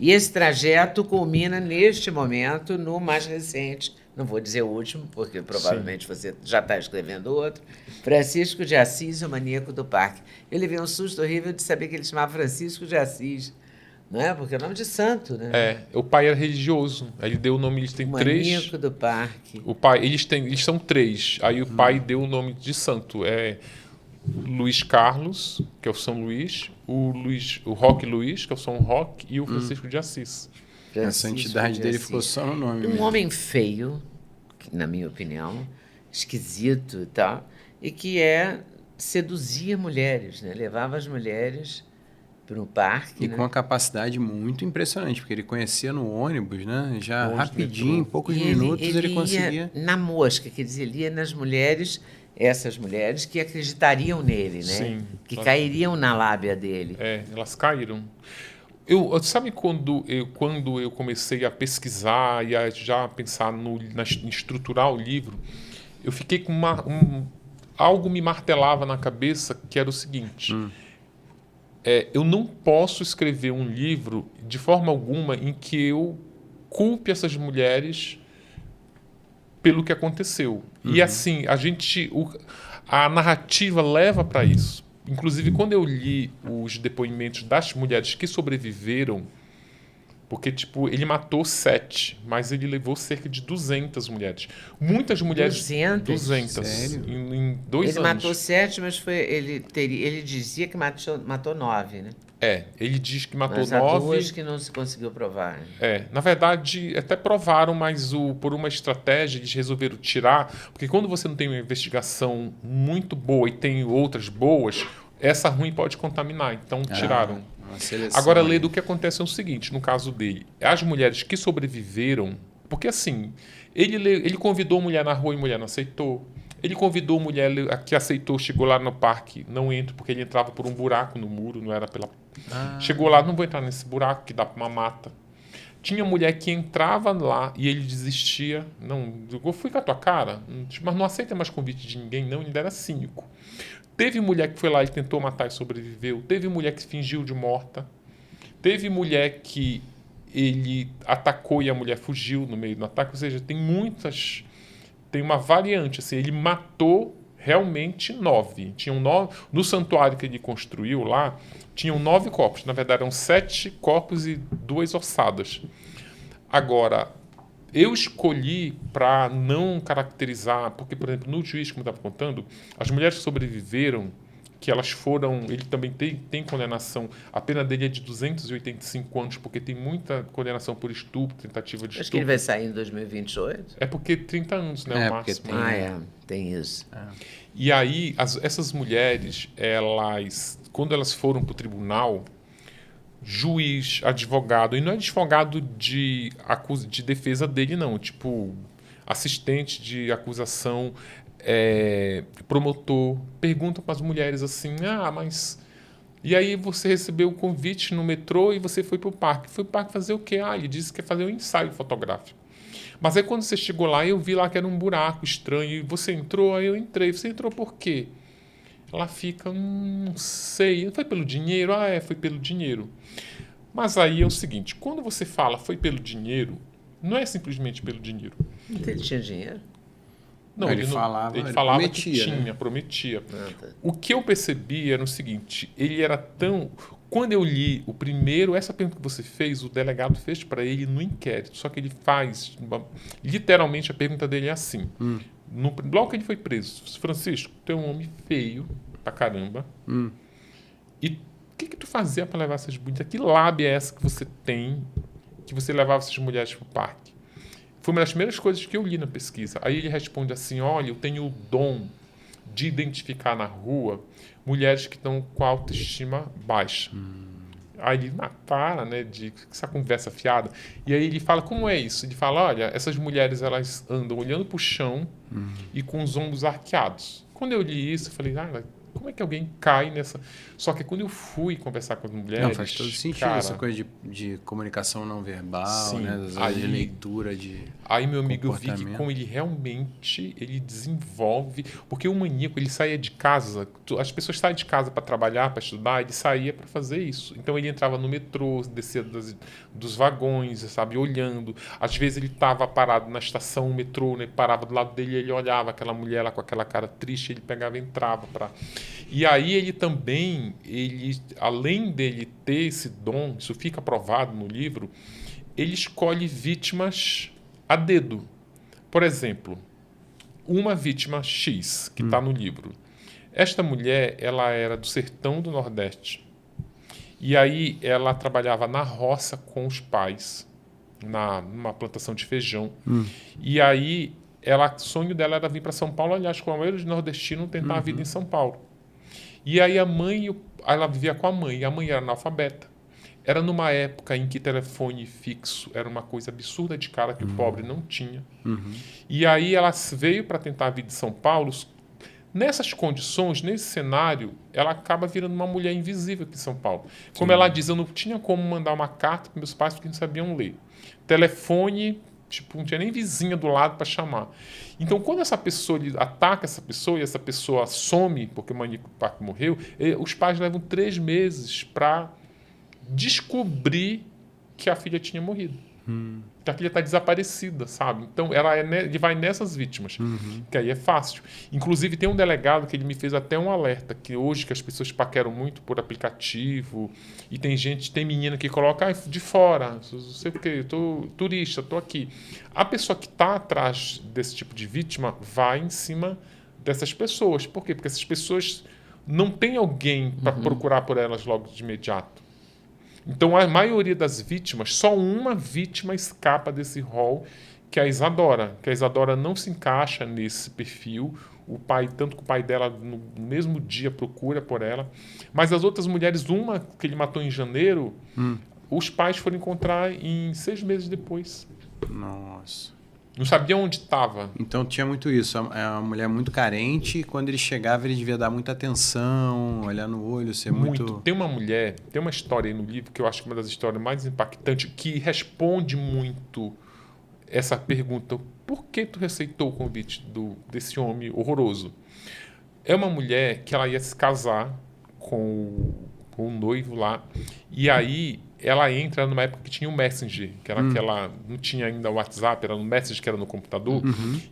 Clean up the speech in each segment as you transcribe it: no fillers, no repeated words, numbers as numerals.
E esse trajeto culmina, neste momento, no mais recente, não vou dizer o último, porque provavelmente você já está escrevendo outro, Francisco de Assis, o Maníaco do Parque. Eu levei um susto horrível de saber que ele chamava Francisco de Assis, não é? Porque é nome de santo, né? O pai era religioso. Aí ele deu o nome, eles O têm três. Maníaco do Parque. O pai, eles são três. Aí o pai deu o nome de santo. É Luís Carlos, que é o São Luís, o Roque Luís, que é o São Roque, e o Francisco de Assis. A Francisco santidade de dele Assis. ficou só no nome Um mesmo. homem feio, que, na minha opinião, esquisito e tal, e que seduzia mulheres, né? Levava as mulheres para um parque, E né? com uma capacidade muito impressionante, porque ele conhecia no ônibus, né? Já No ônibus, rapidinho, em metrô. poucos E minutos, ele ia conseguia. na mosca, quer dizer, ele ia nas mulheres, essas mulheres que acreditariam nele, né? Sim. Que cairiam na lábia dele. Elas caíram. Sabe quando eu comecei a pesquisar e a já pensar em estruturar o livro, eu fiquei com algo me martelava na cabeça, que era o seguinte: eu não posso escrever um livro de forma alguma em que eu culpe essas mulheres pelo que aconteceu. E assim, a narrativa leva para isso. Inclusive, quando eu li os depoimentos das mulheres que sobreviveram, porque, tipo, ele matou 7, mas ele levou cerca de 200 mulheres. Muitas mulheres... 200? Sério? Em 2 Ele anos. matou 7, mas ele dizia que matou 9, né? Ele diz que matou Mas há 9. 2 que não se conseguiu provar. Na verdade, até provaram, mas por uma estratégia eles resolveram tirar, porque quando você não tem uma investigação muito boa e tem outras boas, essa ruim pode contaminar, então tiraram. Uma seleção, Agora, né? Ledo, o que acontece é o seguinte, no caso dele, as mulheres que sobreviveram, porque assim, ele convidou mulher na rua e mulher não aceitou, ele convidou mulher que aceitou, chegou lá no parque, não entra, porque ele entrava por um buraco no muro, não era pela... Chegou lá, não vou entrar nesse buraco que dá para uma mata. Tinha mulher que entrava lá e ele desistia. Não, eu fui com a tua cara, mas não aceita mais convite de ninguém, não, ele era cínico. Teve mulher que foi lá e tentou matar e sobreviveu. Teve mulher que fingiu de morta. Teve mulher que ele atacou e a mulher fugiu no meio do ataque. Ou seja, tem uma variante. Assim, ele matou realmente 9. Tinham 9. No santuário que ele construiu lá, tinham 9 corpos. Na verdade, eram 7 corpos e 2 ossadas. Agora, eu escolhi para não caracterizar, porque, por exemplo, no juiz, como eu estava contando, as mulheres que sobreviveram, que elas foram... Ele também tem condenação. A pena dele é de 285 anos, porque tem muita condenação por estupro, tentativa de Acho estupro. que ele vai sair em 2028. É porque 30 anos, né, o porque máximo. Tem isso. E aí, essas mulheres, quando elas foram para o tribunal, juiz, advogado, e não é advogado de defesa dele, não, tipo, assistente de acusação, promotor, pergunta para as mulheres assim, mas... E aí você recebeu o convite no metrô e você foi para o parque. Foi para o parque fazer o quê? Ele disse que ia fazer um ensaio fotográfico. Mas aí quando você chegou lá, eu vi lá que era um buraco estranho. E você entrou? Aí eu entrei. Você entrou por quê? Ela fica, não sei. Foi pelo dinheiro? Foi pelo dinheiro. Mas aí é o seguinte, quando você fala foi pelo dinheiro, não é simplesmente pelo dinheiro. Ele tinha dinheiro? Não, ele falava prometia, que tinha, né? prometia. Tá. O que eu percebi era o seguinte, ele era tão... Quando eu li o primeiro, essa pergunta que você fez, o delegado fez para ele no inquérito, só que ele faz, literalmente a pergunta dele é assim, logo que ele foi preso, Francisco, tu é um homem feio pra caramba, e o que tu fazia para levar essas bonitas? Que lábia é essa que você tem, que você levava essas mulheres pro parque? Foi uma das primeiras coisas que eu li na pesquisa. Aí ele responde assim, olha, eu tenho o dom de identificar na rua mulheres que estão com a autoestima baixa. Aí ele, para, né, de essa conversa fiada. E aí ele fala, como é isso? Ele fala, olha, essas mulheres, elas andam olhando pro chão e com os ombros arqueados. Quando eu li isso, eu falei, como é que alguém cai nessa... Só que quando eu fui conversar com as mulheres... Não, faz todo sentido, cara, essa coisa de comunicação não verbal, sim, né? Das áreas de leitura, de aí, meu amigo, eu vi que comportamento. como ele realmente ele desenvolve... Porque o maníaco, ele saía de casa... As pessoas saem de casa para trabalhar, para estudar, ele saía para fazer isso. Então, ele entrava no metrô, descia dos vagões, sabe, olhando. Às vezes, ele estava parado na estação, o metrô, né, parava do lado dele, ele olhava aquela mulher lá com aquela cara triste, ele pegava e entrava para... E aí, ele também, além dele ter esse dom, isso fica provado no livro, ele escolhe vítimas a dedo. Por exemplo, uma vítima X, que está no livro. Esta mulher, ela era do sertão do Nordeste. E aí ela trabalhava na roça com os pais, numa plantação de feijão. E aí o sonho dela era vir para São Paulo, aliás, com a maioria dos nordestinos tentar a vida em São Paulo. E aí ela vivia com a mãe, e a mãe era analfabeta. Era numa época em que telefone fixo era uma coisa absurda de cara que o pobre não tinha. E aí ela veio para tentar a vida em São Paulo. Nessas condições, nesse cenário, ela acaba virando uma mulher invisível aqui em São Paulo. Como ela diz, eu não tinha como mandar uma carta para meus pais porque não sabiam ler. Telefone, tipo, não tinha nem vizinha do lado para chamar. Então, quando essa pessoa ataca essa pessoa e essa pessoa some, porque o maníaco do parque morreu, os pais levam 3 meses para descobrir que a filha tinha morrido. Que a filha está desaparecida, sabe? Então, ele vai nessas vítimas, que aí é fácil. Inclusive, tem um delegado que ele me fez até um alerta, que hoje que as pessoas paqueram muito por aplicativo, e tem menina que coloca de fora, não sei o quê, eu tô turista, tô aqui. A pessoa que está atrás desse tipo de vítima vai em cima dessas pessoas. Por quê? Porque essas pessoas não tem alguém para procurar por elas logo de imediato. Então, a maioria das vítimas, só uma vítima escapa desse rol, que é a Isadora. Que a Isadora não se encaixa nesse perfil. Tanto que o pai dela, no mesmo dia, procura por ela. Mas as outras mulheres, uma que ele matou em janeiro, os pais foram encontrar em 6 meses depois. Nossa. Não sabia onde estava. Então tinha muito isso. É uma mulher muito carente e quando ele chegava ele devia dar muita atenção, olhar no olho, ser muito... Tem uma mulher, tem uma história aí no livro que eu acho que é uma das histórias mais impactantes, que responde muito essa pergunta. Por que tu receitou o convite desse homem horroroso? É uma mulher que ela ia se casar com o noivo lá, e aí ela entra numa época que tinha o Messenger, que era aquela... Não tinha ainda o WhatsApp, era no Messenger, que era no computador.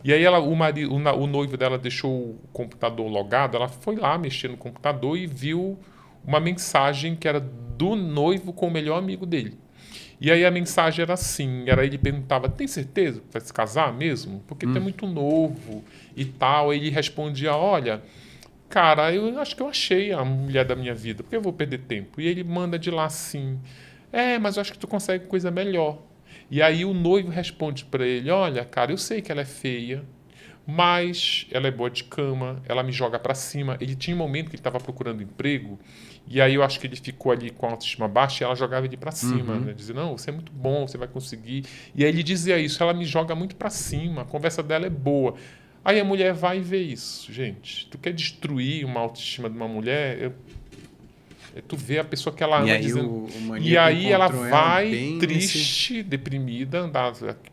E aí o noivo dela deixou o computador logado, ela foi lá mexer no computador e viu uma mensagem que era do noivo com o melhor amigo dele. E aí a mensagem era assim, ele perguntava, tem certeza que vai se casar mesmo? Porque tu é muito novo e tal. Aí ele respondia, olha... Cara, eu acho que eu achei a mulher da minha vida, porque eu vou perder tempo. E ele manda de lá assim, mas eu acho que tu consegue coisa melhor. E aí o noivo responde para ele, olha, cara, eu sei que ela é feia, mas ela é boa de cama, ela me joga para cima. Ele tinha um momento que ele estava procurando emprego, e aí eu acho que ele ficou ali com a autoestima baixa e ela jogava ele para cima, né? Dizia, não, você é muito bom, você vai conseguir. E aí ele dizia isso, ela me joga muito para cima, a conversa dela é boa. Aí a mulher vai e vê isso, gente. Tu quer destruir uma autoestima de uma mulher? Tu vê a pessoa que ela anda dizendo... E aí ela vai triste, deprimida,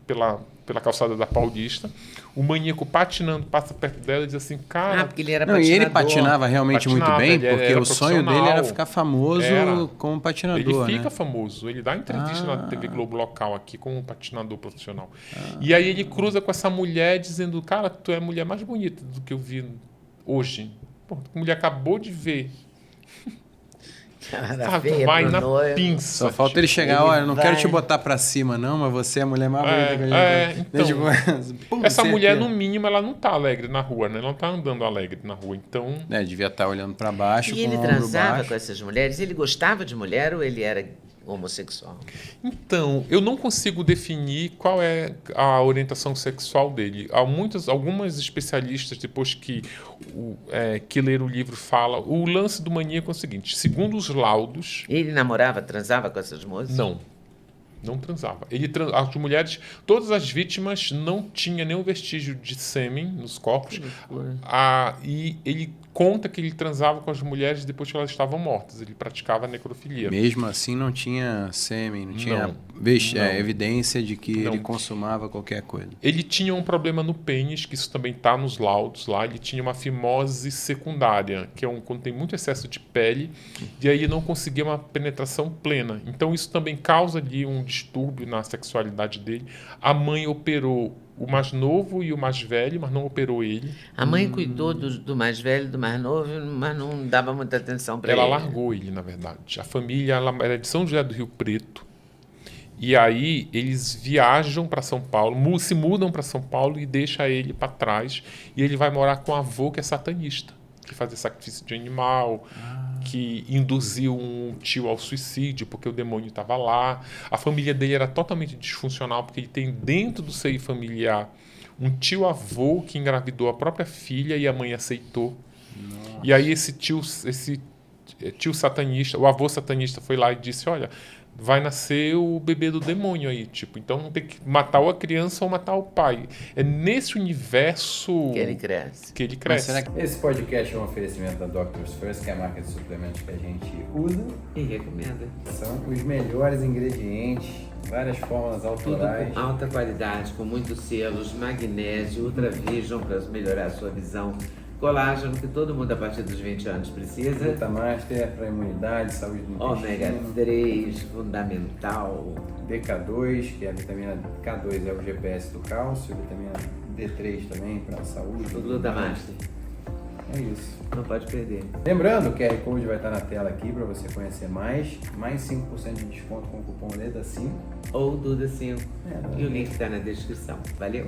pela calçada da Paulista. O maníaco patinando, passa perto dela e diz assim, cara... porque ele era patinador. E ele patinava realmente muito bem, porque o sonho dele era ficar famoso como patinador. Ele fica famoso, ele dá entrevista na TV Globo local aqui como patinador profissional. E aí ele cruza com essa mulher dizendo, cara, tu é a mulher mais bonita do que eu vi hoje. Pô, a mulher acabou de ver. Vai na pinça. Só falta ele chegar, olha, não quero te botar pra cima não, mas você é a mulher mais bonita que a gente... Então, essa mulher, no mínimo, ela não tá alegre na rua, né? Ela não tá andando alegre na rua, então... devia estar olhando pra baixo, e ele transava com essas mulheres? Ele gostava de mulher ou ele era homossexual? Então, eu não consigo definir qual é a orientação sexual dele. Algumas especialistas, depois que leram o livro, falam... O lance do maníaco é o seguinte, segundo os laudos... Ele transava com essas moças? Não transava. As mulheres, todas as vítimas não tinham nenhum vestígio de sêmen nos corpos. E ele conta que ele transava com as mulheres depois que elas estavam mortas. Ele praticava necrofilia. Mesmo assim não tinha sêmen, não tinha evidência de que ele consumava qualquer coisa. Ele tinha um problema no pênis, que isso também está nos laudos lá. Ele tinha uma fimose secundária, que é quando tem muito excesso de pele, e aí ele não conseguia uma penetração plena. Então isso também causa ali um distúrbio na sexualidade dele. A mãe operou o mais novo e o mais velho, mas não operou ele. A mãe cuidou do mais velho, do mais novo, mas não dava muita atenção para ele. Ela largou ele, na verdade. A família ela era de São José do Rio Preto. E aí eles viajam para São Paulo, se mudam para São Paulo e deixam ele para trás. E ele vai morar com um avô que é satanista, que fazia sacrifício de animal, que induziu um tio ao suicídio porque o demônio estava lá. A família dele era totalmente disfuncional porque ele tem dentro do seio familiar um tio-avô que engravidou a própria filha e a mãe aceitou. Nossa. E aí esse tio satanista, o avô satanista foi lá e disse, olha, vai nascer o bebê do demônio aí, tipo, então tem que matar ou a criança ou matar o pai. É nesse universo que ele cresce. Mas será que esse podcast é um oferecimento da Doctors First, que é a marca de suplementos que a gente usa e recomenda? São os melhores ingredientes, várias fórmulas autorais. Tudo com alta qualidade, com muitos selos, magnésio, Ultra Vision para melhorar a sua visão, colágeno, que todo mundo a partir dos 20 anos precisa. Glutamaster para imunidade, saúde do intestino. Ômega 3, fundamental. DK2, que é a vitamina K2, é o GPS do cálcio. Vitamina D3 também para a saúde. O Glutamaster. É isso. Não pode perder. Lembrando, o QR Code vai estar na tela aqui para você conhecer mais. Mais 5% de desconto com o cupom LEDA5. Ou Duda5. E o link está na descrição. Valeu!